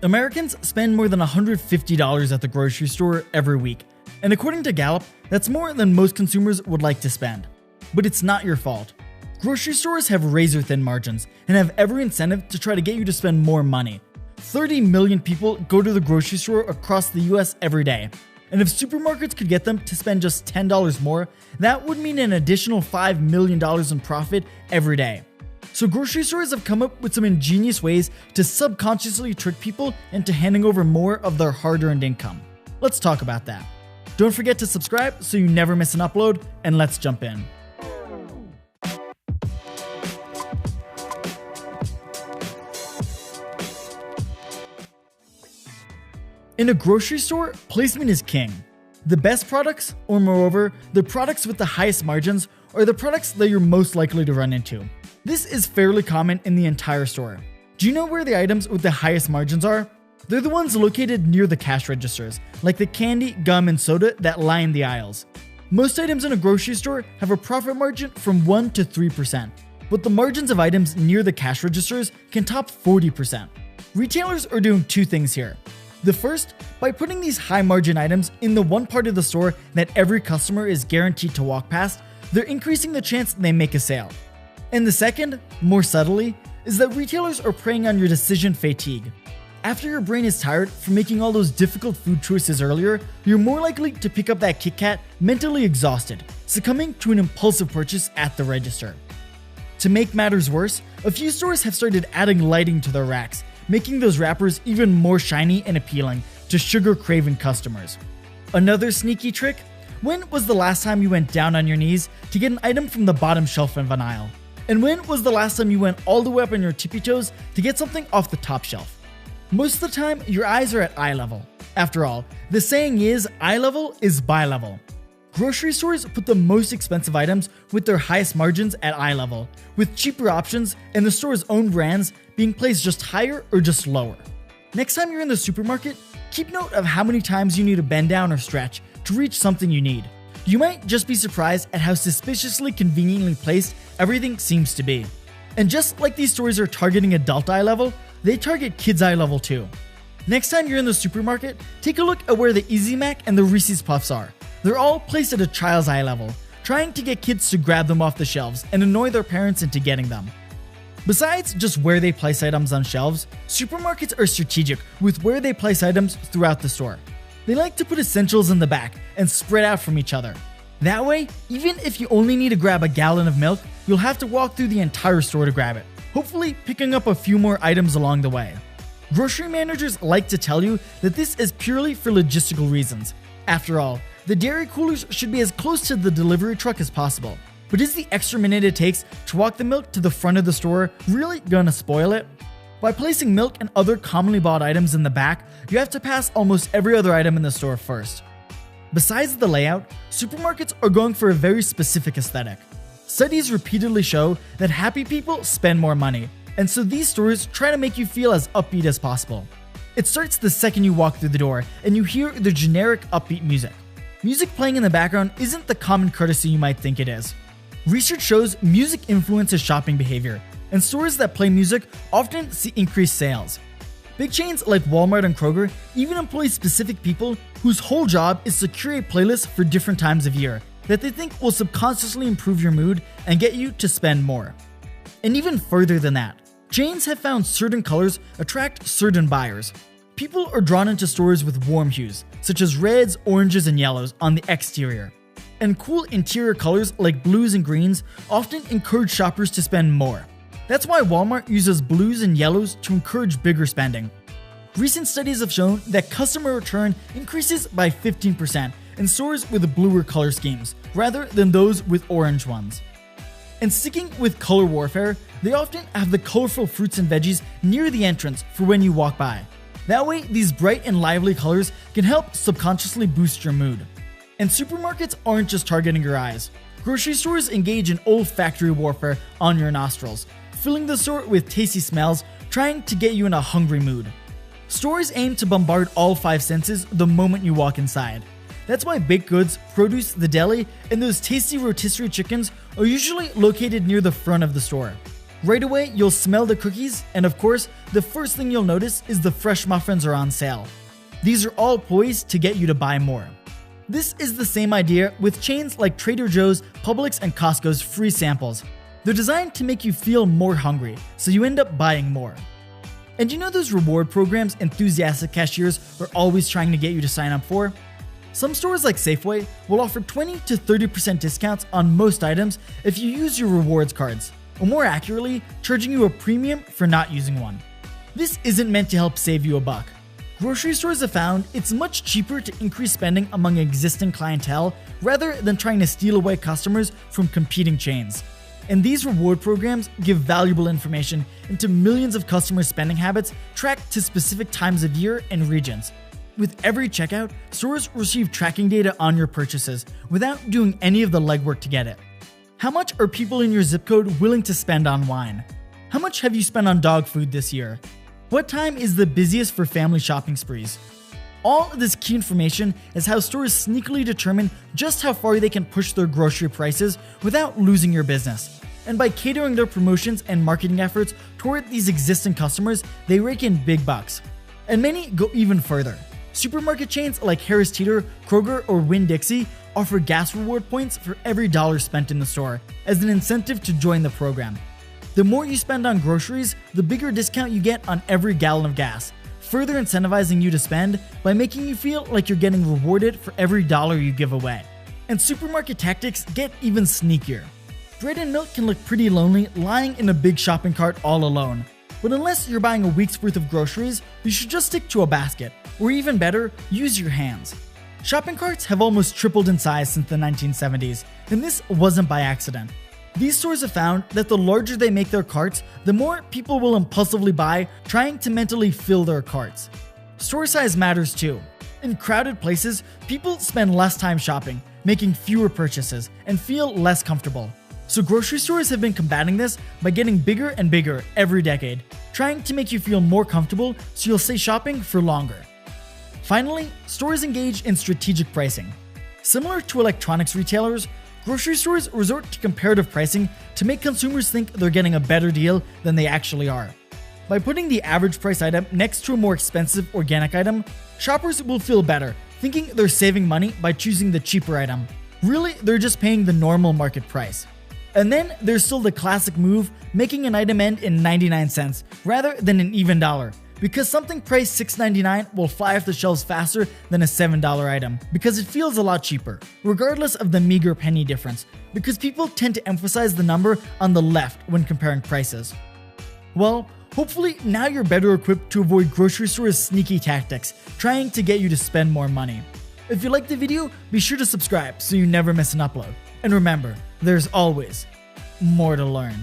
Americans spend more than $150 at the grocery store every week, and according to Gallup, that's more than most consumers would like to spend. But it's not your fault. Grocery stores have razor-thin margins and have every incentive to try to get you to spend more money. 30 million people go to the grocery store across the US every day, and if supermarkets could get them to spend just $10 more, that would mean an additional $5 million in profit every day. So grocery stores have come up with some ingenious ways to subconsciously trick people into handing over more of their hard-earned income. Let's talk about that. Don't forget to subscribe so you never miss an upload, and let's jump in. In a grocery store, placement is king. The best products, or moreover, the products with the highest margins, are the products that you're most likely to run into. This is fairly common in the entire store. Do you know where the items with the highest margins are? They're the ones located near the cash registers, like the candy, gum, and soda that line the aisles. Most items in a grocery store have a profit margin from 1 to 3%, but the margins of items near the cash registers can top 40%. Retailers are doing two things here. The first, by putting these high margin items in the one part of the store that every customer is guaranteed to walk past, they're increasing the chance they make a sale. And the second, more subtly, is that retailers are preying on your decision fatigue. After your brain is tired from making all those difficult food choices earlier, you're more likely to pick up that Kit Kat mentally exhausted, succumbing to an impulsive purchase at the register. To make matters worse, a few stores have started adding lighting to their racks, making those wrappers even more shiny and appealing to sugar-craving customers. Another sneaky trick? When was the last time you went down on your knees to get an item from the bottom shelf of an aisle? And when was the last time you went all the way up on your tippy toes to get something off the top shelf? Most of the time, your eyes are at eye level. After all, the saying is, eye level is buy level. Grocery stores put the most expensive items with their highest margins at eye level, with cheaper options and the store's own brands being placed just higher or just lower. Next time you're in the supermarket, keep note of how many times you need to bend down or stretch to reach something you need. You might just be surprised at how suspiciously conveniently placed everything seems to be. And just like these stores are targeting adult eye level, they target kids eye level too. Next time you're in the supermarket, take a look at where the Easy Mac and the Reese's Puffs are. They're all placed at a child's eye level, trying to get kids to grab them off the shelves and annoy their parents into getting them. Besides just where they place items on shelves, supermarkets are strategic with where they place items throughout the store. They like to put essentials in the back and spread out from each other. That way, even if you only need to grab a gallon of milk, you'll have to walk through the entire store to grab it, hopefully picking up a few more items along the way. Grocery managers like to tell you that this is purely for logistical reasons. After all, the dairy coolers should be as close to the delivery truck as possible. But is the extra minute it takes to walk the milk to the front of the store really gonna spoil it? By placing milk and other commonly bought items in the back, you have to pass almost every other item in the store first. Besides the layout, supermarkets are going for a very specific aesthetic. Studies repeatedly show that happy people spend more money, and so these stores try to make you feel as upbeat as possible. It starts the second you walk through the door and you hear the generic upbeat music. Music playing in the background isn't the common courtesy you might think it is. Research shows music influences shopping behavior, and stores that play music often see increased sales. Big chains like Walmart and Kroger even employ specific people whose whole job is to curate playlists for different times of year that they think will subconsciously improve your mood and get you to spend more. And even further than that, chains have found certain colors attract certain buyers. People are drawn into stores with warm hues, such as reds, oranges, and yellows on the exterior. And cool interior colors like blues and greens often encourage shoppers to spend more. That's why Walmart uses blues and yellows to encourage bigger spending. Recent studies have shown that customer return increases by 15% in stores with bluer color schemes, rather than those with orange ones. And sticking with color warfare, they often have the colorful fruits and veggies near the entrance for when you walk by. That way, these bright and lively colors can help subconsciously boost your mood. And supermarkets aren't just targeting your eyes. Grocery stores engage in olfactory warfare on your nostrils, filling the store with tasty smells, trying to get you in a hungry mood. Stores aim to bombard all 5 senses the moment you walk inside. That's why baked goods, produce, the deli, and those tasty rotisserie chickens are usually located near the front of the store. Right away, you'll smell the cookies, and of course, the first thing you'll notice is the fresh muffins are on sale. These are all poised to get you to buy more. This is the same idea with chains like Trader Joe's, Publix, and Costco's free samples. They're designed to make you feel more hungry, so you end up buying more. And you know those reward programs enthusiastic cashiers are always trying to get you to sign up for? Some stores like Safeway will offer 20 to 30% discounts on most items if you use your rewards cards, or more accurately, charging you a premium for not using one. This isn't meant to help save you a buck. Grocery stores have found it's much cheaper to increase spending among existing clientele rather than trying to steal away customers from competing chains. And these reward programs give valuable information into millions of customers' spending habits tracked to specific times of year and regions. With every checkout, stores receive tracking data on your purchases without doing any of the legwork to get it. How much are people in your zip code willing to spend on wine? How much have you spent on dog food this year? What time is the busiest for family shopping sprees? All of this key information is how stores sneakily determine just how far they can push their grocery prices without losing your business. And by catering their promotions and marketing efforts toward these existing customers, they rake in big bucks. And many go even further. Supermarket chains like Harris Teeter, Kroger, or Winn-Dixie offer gas reward points for every dollar spent in the store as an incentive to join the program. The more you spend on groceries, the bigger discount you get on every gallon of gas, further incentivizing you to spend by making you feel like you're getting rewarded for every dollar you give away. And supermarket tactics get even sneakier. Bread and milk can look pretty lonely lying in a big shopping cart all alone. But unless you're buying a week's worth of groceries, you should just stick to a basket, or even better, use your hands. Shopping carts have almost tripled in size since the 1970s, and this wasn't by accident. These stores have found that the larger they make their carts, the more people will impulsively buy, trying to mentally fill their carts. Store size matters too. In crowded places, people spend less time shopping, making fewer purchases, and feel less comfortable. So grocery stores have been combating this by getting bigger and bigger every decade, trying to make you feel more comfortable so you'll stay shopping for longer. Finally, stores engage in strategic pricing. Similar to electronics retailers, grocery stores resort to comparative pricing to make consumers think they're getting a better deal than they actually are. By putting the average price item next to a more expensive organic item, shoppers will feel better, thinking they're saving money by choosing the cheaper item. Really, they're just paying the normal market price. And then there's still the classic move, making an item end in 99 cents rather than an even dollar, because something priced $6.99 will fly off the shelves faster than a $7 item, because it feels a lot cheaper, regardless of the meager penny difference, because people tend to emphasize the number on the left when comparing prices. Well, hopefully now you're better equipped to avoid grocery stores' sneaky tactics, trying to get you to spend more money. If you liked the video, be sure to subscribe so you never miss an upload. And remember, there's always more to learn.